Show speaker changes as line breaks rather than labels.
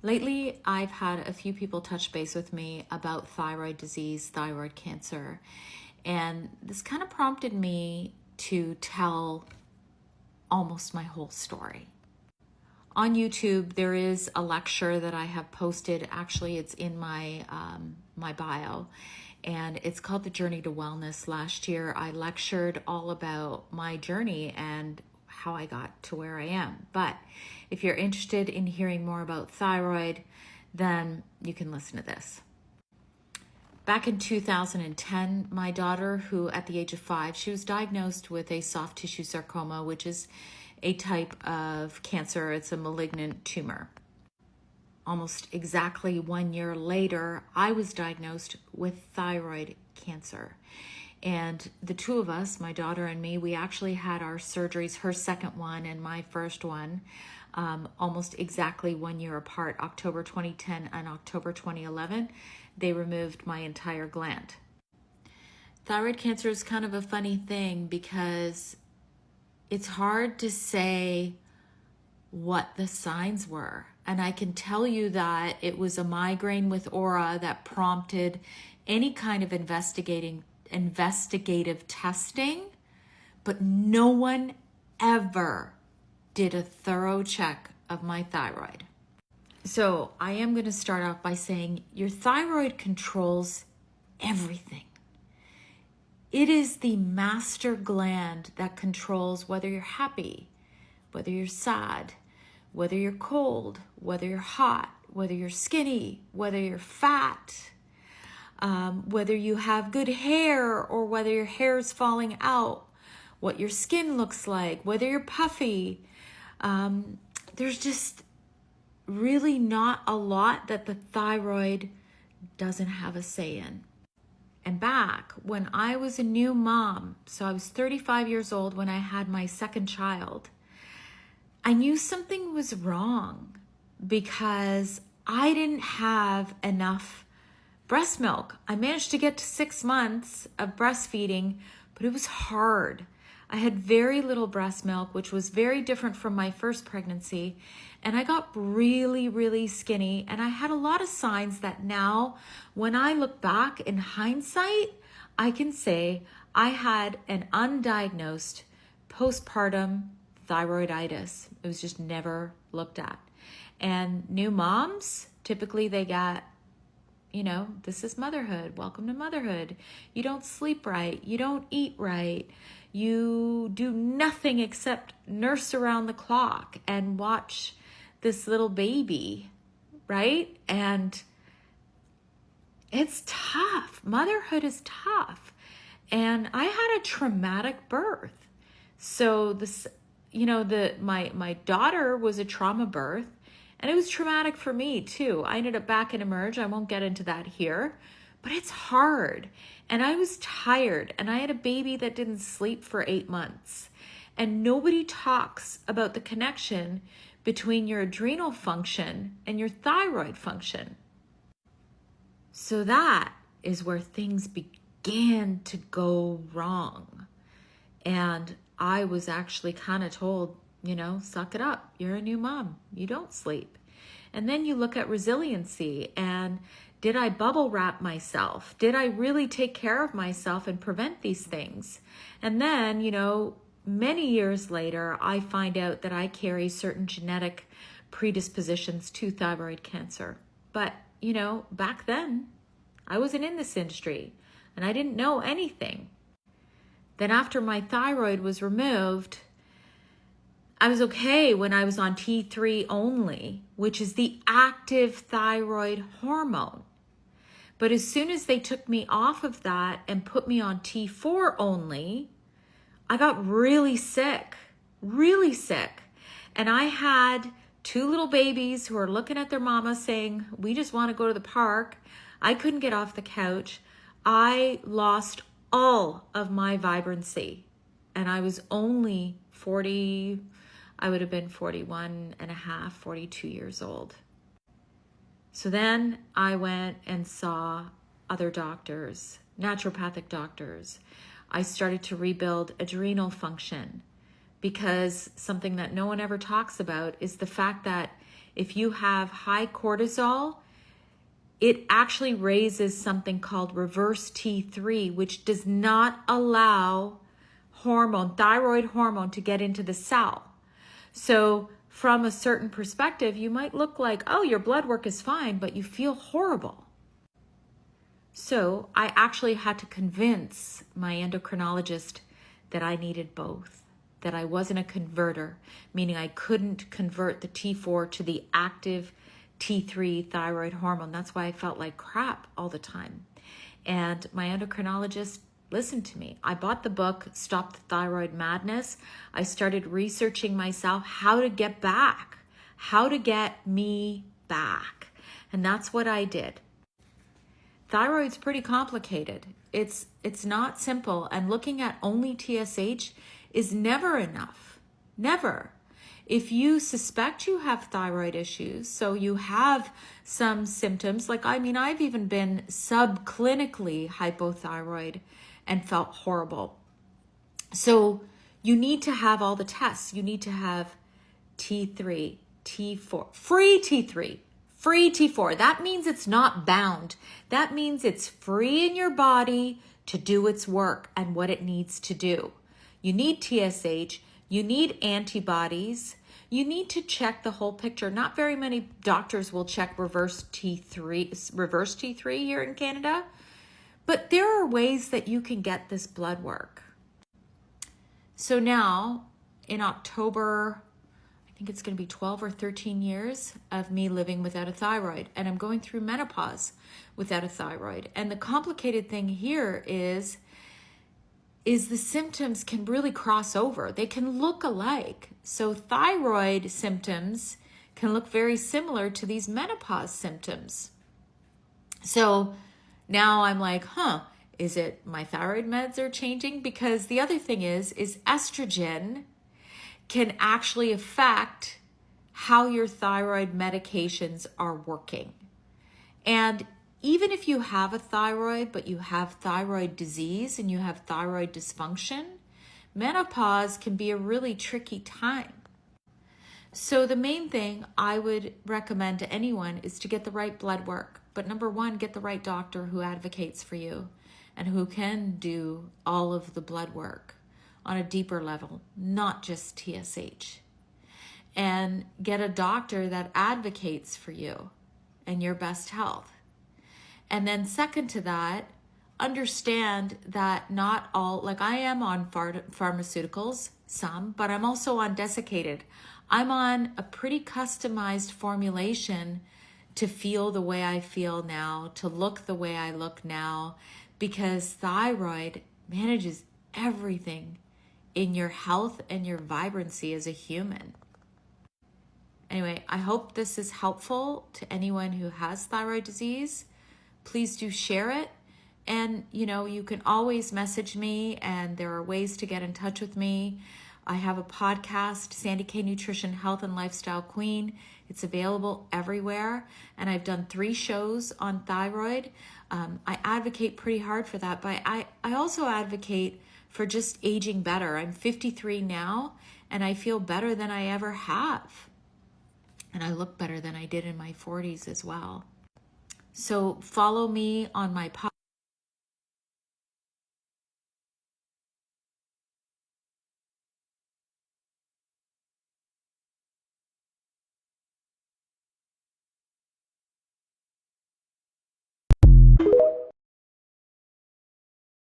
Lately, I've had a few people touch base with me about thyroid disease, thyroid cancer, and this kind of prompted me to tell almost my whole story. On YouTube, there is a lecture that I have posted. Actually, it's in my my bio, and it's called The Journey to Wellness. Last year, I lectured all about my journey and how I got to where I am. But if you're interested in hearing more about thyroid, then you can listen to this. Back in 2010, my daughter, who at the age of 5, she was diagnosed with a soft tissue sarcoma, which is a type of cancer. It's a malignant tumor. Almost exactly 1 year later, I was diagnosed with thyroid cancer. And the two of us, my daughter and me, we actually had our surgeries, her second one and my first one, almost exactly 1 year apart, October 2010 and October 2011. They removed my entire gland. Thyroid cancer is kind of a funny thing because it's hard to say what the signs were. And I can tell you that it was a migraine with aura that prompted any kind of investigative testing, but no one ever did a thorough check of my thyroid. So I am going to start off by saying your thyroid controls everything. It is the master gland that controls whether you're happy, whether you're sad, whether you're cold, whether you're hot, whether you're skinny, whether you're fat, whether you have good hair or whether your hair is falling out, what your skin looks like, whether you're puffy. There's just really not a lot that the thyroid doesn't have a say in. And back when I was a new mom, so I was 35 years old when I had my second child, I knew something was wrong because I didn't have enough breast milk. I managed to get to 6 months of breastfeeding, but it was hard. I had very little breast milk, which was very different from my first pregnancy. And I got really, really skinny. And I had a lot of signs that now, when I look back in hindsight, I can say I had an undiagnosed postpartum thyroiditis. It was just never looked at. And new moms, typically they get, this is motherhood. Welcome to motherhood. You don't sleep right. You don't eat right. You do nothing except nurse around the clock and watch this little baby, right? And it's tough. Motherhood is tough. And I had a traumatic birth. So this, my daughter was a trauma birth. And it was traumatic for me too. I ended up back in Emerge. I won't get into that here, but it's hard. And I was tired and I had a baby that didn't sleep for 8 months. And nobody talks about the connection between your adrenal function and your thyroid function. So that is where things began to go wrong. And I was actually kind of told, suck it up. You're a new mom. You don't sleep. And then you look at resiliency and did I bubble wrap myself? Did I really take care of myself and prevent these things? And then, many years later, I find out that I carry certain genetic predispositions to thyroid cancer. But, back then I wasn't in this industry and I didn't know anything. Then after my thyroid was removed, I was okay when I was on T3 only, which is the active thyroid hormone. But as soon as they took me off of that and put me on T4 only, I got really sick. And I had 2 little babies who are looking at their mama saying, we just want to go to the park. I couldn't get off the couch. I lost all of my vibrancy. And I was only 40, I would have been 41 and a half, 42 years old. So then I went and saw other doctors, naturopathic doctors. I started to rebuild adrenal function because something that no one ever talks about is the fact that if you have high cortisol, it actually raises something called reverse T3, which does not allow thyroid hormone to get into the cell. So from a certain perspective, you might look like, oh, your blood work is fine, but you feel horrible. So I actually had to convince my endocrinologist that I needed both, that I wasn't a converter, meaning I couldn't convert the T4 to the active T3 thyroid hormone. That's why I felt like crap all the time. And my endocrinologist listened to me. I bought the book, Stop the Thyroid Madness. I started researching myself how to get me back. And that's what I did. Thyroid's pretty complicated. It's not simple, and looking at only TSH is never enough. Never. If you suspect you have thyroid issues, so you have some symptoms, I've even been subclinically hypothyroid and felt horrible. So you need to have all the tests. You need to have T3, T4, free T3, free T4. That means it's not bound. That means it's free in your body to do its work and what it needs to do. You need TSH, you need antibodies, you need to check the whole picture. Not very many doctors will check reverse T3 here in Canada, but there are ways that you can get this blood work. So now in October, I think it's going to be 12 or 13 years of me living without a thyroid, and I'm going through menopause without a thyroid. And the complicated thing here is the symptoms can really cross over. They can look alike. So thyroid symptoms can look very similar to these menopause symptoms. So now I'm like, is it my thyroid meds are changing? Because the other thing is estrogen can actually affect how your thyroid medications are working. And even if you have a thyroid, but you have thyroid disease and you have thyroid dysfunction, menopause can be a really tricky time. So the main thing I would recommend to anyone is to get the right blood work. But number one, get the right doctor who advocates for you and who can do all of the blood work on a deeper level, not just TSH. And get a doctor that advocates for you and your best health. And then second to that, understand that not all, I am on pharmaceuticals, some, but I'm also on desiccated. I'm on a pretty customized formulation to feel the way I feel now, to look the way I look now, because thyroid manages everything in your health and your vibrancy as a human. Anyway, I hope this is helpful to anyone who has thyroid disease. Please do share it. And, you can always message me, and there are ways to get in touch with me. I have a podcast, Sandy K Nutrition, Health and Lifestyle Queen. It's available everywhere. And I've done 3 shows on thyroid. I advocate pretty hard for that, but I also advocate for just aging better. I'm 53 now, and I feel better than I ever have. And I look better than I did in my 40s as well. So follow me on my podcast.